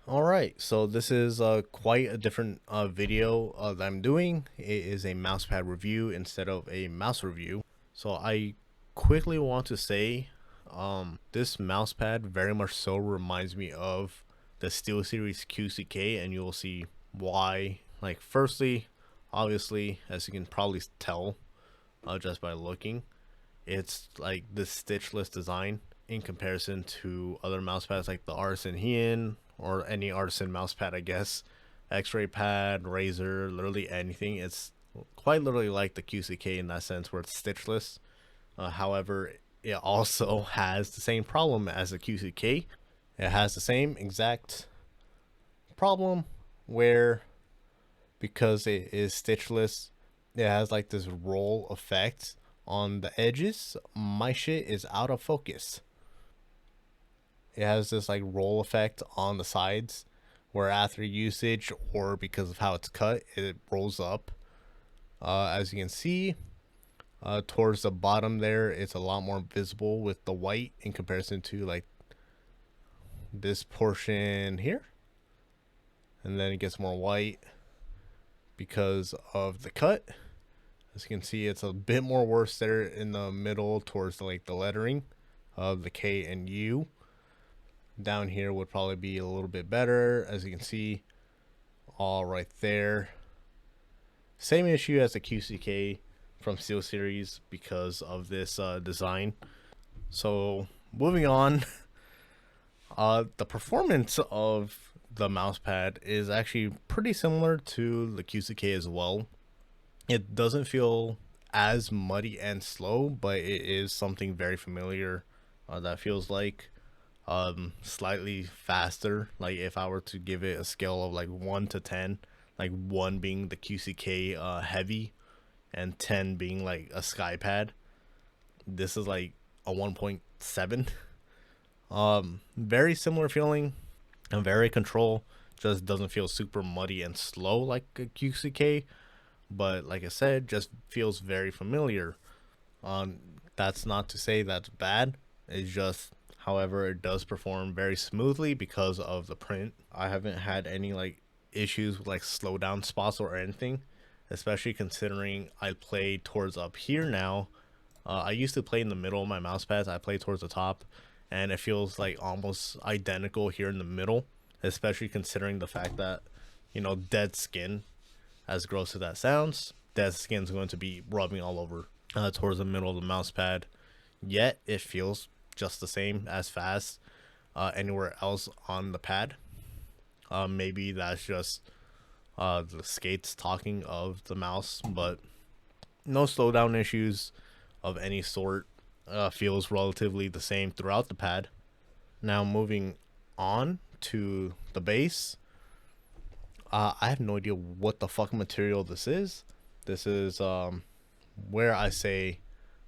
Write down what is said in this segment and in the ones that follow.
Alright, so this is quite a different video that I'm doing. It is a mousepad review instead of a mouse review. So I quickly want to say this mousepad very much so reminds me of the SteelSeries QCK, and you'll see why. Like, firstly, obviously, as you can probably tell just by looking, it's like this stitchless design in comparison to other mousepads like the Artisan Hien or any Artisan mousepad, I guess. X-ray pad, razor, literally anything. It's quite literally like the QCK in that sense where it's stitchless. However, it also has the same problem as the QCK. It has the same exact problem where, because it is stitchless, it has like this roll effect on the edges. My shit is out of focus. It has this like roll effect on the sides where after usage or because of how it's cut, it rolls up. As you can see, towards the bottom there, it's a lot more visible with the white in comparison to like this portion here. And then it gets more white because of the cut. As you can see, it's a bit more worse there in the middle towards like the lettering of the K and U. Down here would probably be a little bit better. As you can see, all right there. Same issue as the QCK from SteelSeries because of this design. So moving on, the performance of the mousepad is actually pretty similar to the QCK as well. It doesn't feel as muddy and slow, but it is something very familiar that feels like slightly faster. Like if I were to give it a scale of like 1 to 10, like 1 being the QCK heavy and 10 being like a skypad, this is like a 1.7. Very similar feeling and very control, just doesn't feel super muddy and slow like a QCK, but like I said, just feels very familiar. That's not to say that's bad. It's just, however, it does perform very smoothly because of the print. I haven't had any like issues with like slowdown spots or anything, especially considering I play towards up here now. I used to play in the middle of my mouse pads. I play towards the top, and it feels like almost identical here in the middle, especially considering the fact that, dead skin, as gross as that sounds, dead skin's going to be rubbing all over towards the middle of the mouse pad. Yet it feels just the same as fast anywhere else on the pad. Maybe that's just the skates talking of the mouse, but no slowdown issues of any sort. Feels relatively the same throughout the pad. Now moving on to the base. I have no idea what the fuck material this is. This is where I say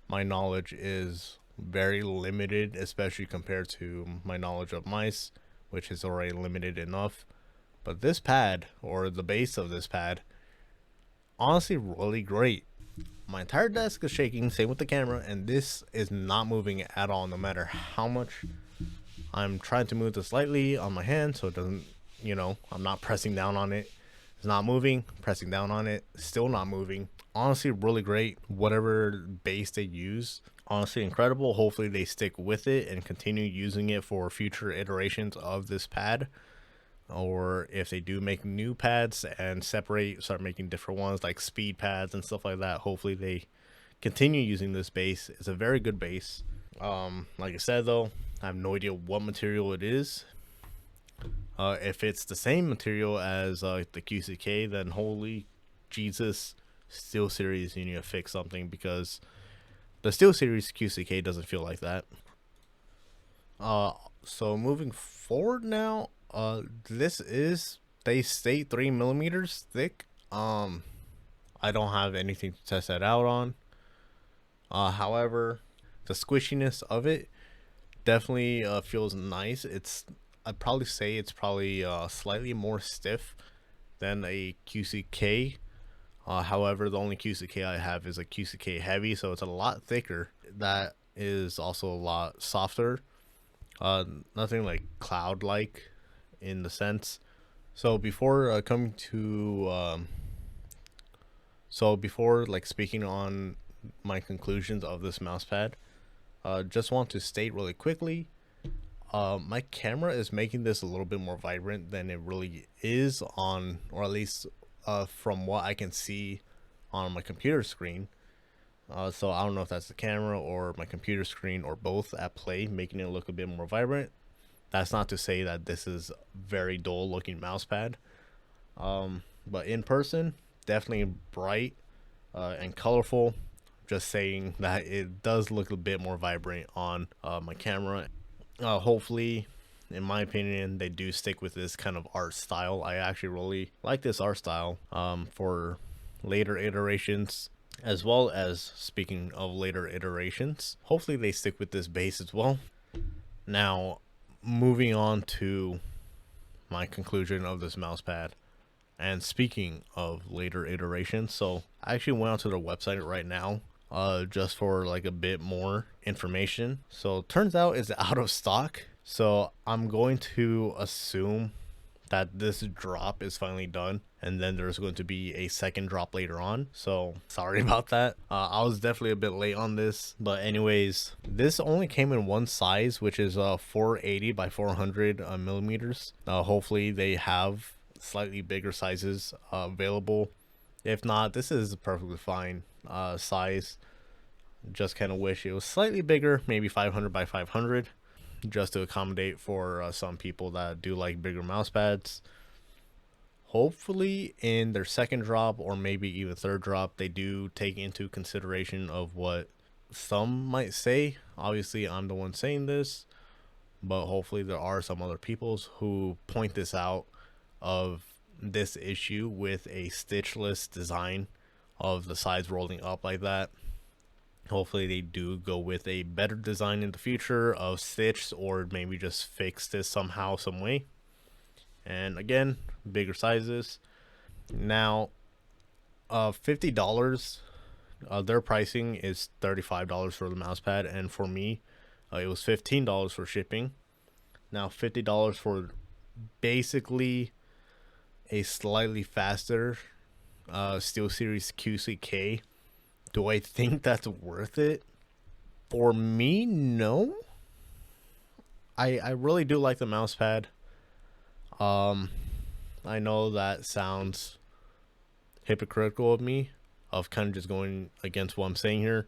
my knowledge is very limited, especially compared to my knowledge of mice, which is already limited enough. But this pad, or the base of this pad, honestly really great. My entire desk is shaking, same with the camera, and this is not moving at all, no matter how much I'm trying to move this slightly on my hand so it doesn't, I'm not pressing down on it. It's not moving, pressing down on it, still not moving. Honestly, really great. Whatever base they use, honestly incredible. Hopefully they stick with it and continue using it for future iterations of this pad. Or if they do make new pads and start making different ones like speed pads and stuff like that, hopefully they continue using this base. It's a very good base. Like I said though, I have no idea what material it is. If it's the same material as the QCK, then holy Jesus, SteelSeries, you need to fix something, because the SteelSeries QCK doesn't feel like that. So moving forward now, this is, they state 3 millimeters thick. I don't have anything to test that out on. However, the squishiness of it definitely feels nice. I'd probably say it's probably slightly more stiff than a QCK. However, the only QCK I have is a QCK heavy, so it's a lot thicker. That is also a lot softer. Nothing like cloud like in the sense. So before coming to so before like speaking on my conclusions of this mouse pad, just want to state really quickly, my camera is making this a little bit more vibrant than it really is on, or at least from what I can see on my computer screen. So I don't know if that's the camera or my computer screen or both at play, making it look a bit more vibrant. That's not to say that this is very dull looking mouse pad. But in person, definitely bright and colorful. Just saying that it does look a bit more vibrant on my camera. Hopefully, in my opinion, they do stick with this kind of art style. I actually really like this art style for later iterations, as well as speaking of later iterations. Hopefully, they stick with this base as well. Now, moving on to my conclusion of this mouse pad. And speaking of later iterations, so I actually went onto their website right now just for like a bit more information. So turns out it's out of stock. So I'm going to assume that this drop is finally done, and then there's going to be a second drop later on. So sorry about that. I was definitely a bit late on this, but anyways, this only came in one size, which is 480 by 400 millimeters. Hopefully they have slightly bigger sizes available. If not, this is a perfectly fine size. Just kind of wish it was slightly bigger, maybe 500 by 500, just to accommodate for some people that do like bigger mouse pads. Hopefully in their second drop or maybe even third drop, they do take into consideration of what some might say. Obviously I'm the one saying this, but hopefully there are some other peoples who point this out, of this issue with a stitchless design of the sides rolling up like that. Hopefully they do go with a better design in the future of stitched, or maybe just fix this somehow, some way. And again, bigger sizes. Now $50, their pricing is $35 for the mouse pad, and for me it was $15 for shipping. Now $50 for basically a slightly faster SteelSeries QCK. Do I think that's worth it? For me, no. I really do like the mouse pad. I know that sounds hypocritical of me, of kind of just going against what I'm saying here,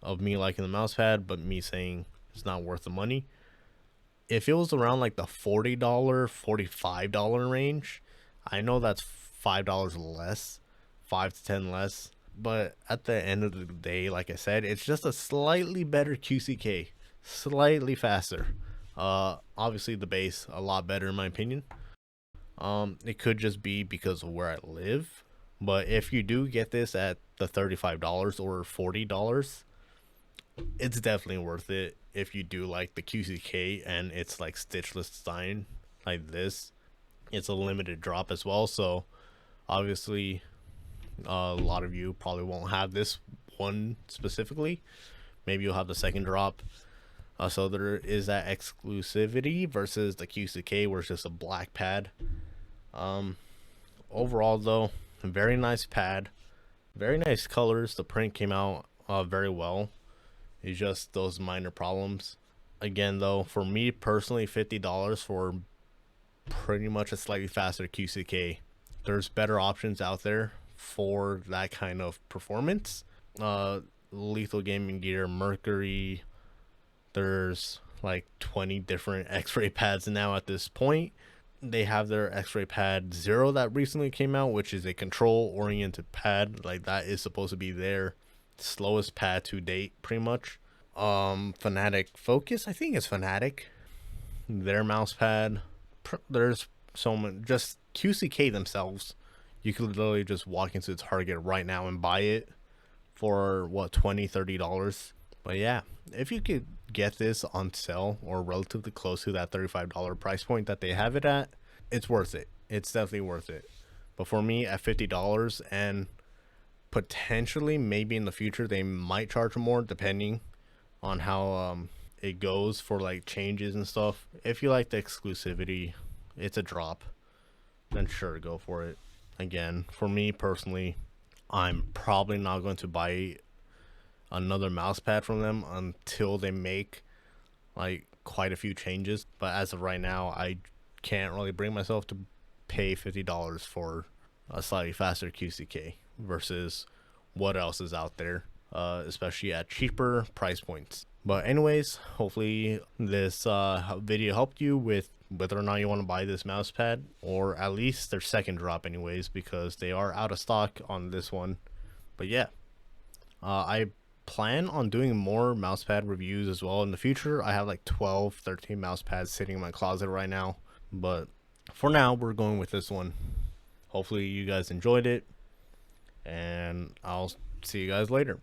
of me liking the mouse pad, but me saying it's not worth the money. If it was around like the $40, $45 range, I know that's $5 less, 5 to 10 less, but at the end of the day, like I said, it's just a slightly better QCK, slightly faster. Obviously the base a lot better in my opinion. It could just be because of where I live, but if you do get this at the $35 or $40, it's definitely worth it. If you do like the QCK and it's like stitchless design like this, it's a limited drop as well, so obviously a lot of you probably won't have this one specifically. Maybe you'll have the second drop. So there is that exclusivity versus the QCK where it's just a black pad. Overall though, very nice pad, very nice colors. The print came out very well. It's just those minor problems. Again though, for me personally, $50 for pretty much a slightly faster QCK. There's better options out there for that kind of performance. Lethal Gaming Gear, Mercury, there's like 20 different X-ray pads now at this point. They have their X-ray pad 0 that recently came out, which is a control oriented pad. Like that is supposed to be their slowest pad to date pretty much. Fanatic Focus, I think it's Fanatic, their mouse pad. There's so many, just QCK themselves, you could literally just walk into Target right now and buy it for what, $20-$30. But yeah, if you could get this on sale or relatively close to that $35 price point that they have it at, it's worth it. It's definitely worth it. But for me, at $50, and potentially maybe in the future they might charge more depending on how it goes for like changes and stuff. If you like the exclusivity, it's a drop, then sure, go for it. Again, for me personally, I'm probably not going to buy another mouse pad from them until they make like quite a few changes. But as of right now, I can't really bring myself to pay $50 for a slightly faster QCK versus what else is out there, especially at cheaper price points. But anyways, hopefully this video helped you with whether or not you want to buy this mouse pad, or at least their second drop anyways, because they are out of stock on this one. But yeah, I plan on doing more mousepad reviews as well in the future. I have like 12, 13 mousepads sitting in my closet right now, but for now we're going with this one. Hopefully you guys enjoyed it, and I'll see you guys later.